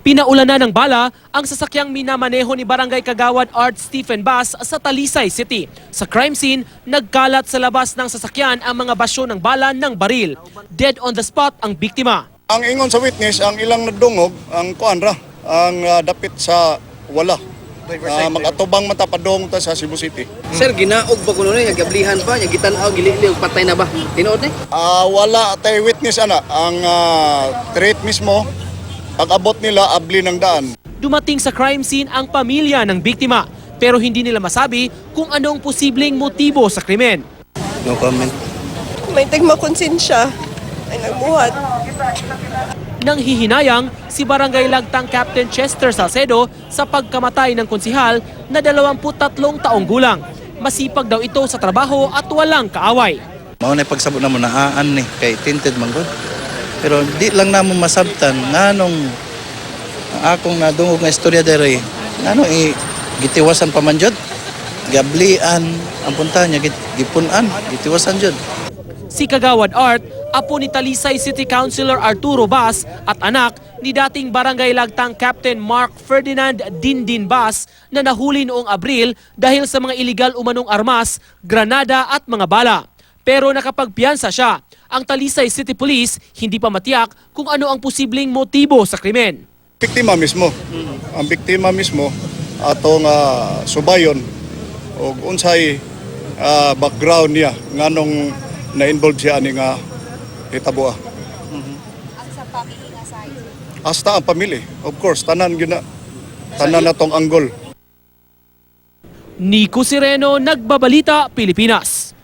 Pinaulanan ng bala ang sasakyang minamaneho ni Barangay Kagawad Art Stephen Bass sa Talisay City. Sa crime scene, nagkalat sa labas ng sasakyan ang mga basyo ng bala ng baril. Dead on the spot ang biktima. Ang ingon sa witness, ang ilang nadungog, ang kuanra, ang dapit sa wala. Mag-atubang matapadong ta sa Cebu City. Sir, ginaog ba kuno niya? Gablihan pa? Yung gitanaw, gilili, patay na ba? Tinood ni? Wala tayo witness, ang threat mismo, pag-abot nila, abli ng daan. Dumating sa crime scene ang pamilya ng biktima pero hindi nila masabi kung anong posibleng motibo sa krimen. No comment. May tigmakonsensya ay nagbuhat. Nang hihinayang si Barangay Lagtang Captain Chester Salcedo sa pagkamatay ng konsihal na 23 taong gulang. Masipag daw ito sa trabaho at walang kaaway. Mao na pagsabot na mo naan ni kay tinted man gud. Pero di lang namo masabtan nganong akong nadungog nga istorya dere. Ngano gitiwasan pa man jud. Gablian ang punta niya gipunan, gitiwasan jud. Si Kagawad Art, apo ni Talisay City Councilor Arturo Bass at anak ni dating Barangay Lagtang Captain Mark Ferdinand Dindin Bass na nahuli noong Abril dahil sa mga iligal umanong armas, granada at mga bala. Pero nakapagpiyansa siya. Ang Talisay City Police hindi pa matiyak kung ano ang posibleng motibo sa krimen. Biktima mismo, ang biktima mismo, atong subayon, o unsay background niya, nganong na-involve siya ani nga hitaboa. Hasta ang pamilya, of course, tanan na tong anggol. Nico Sireno, Nagbabalita, Pilipinas.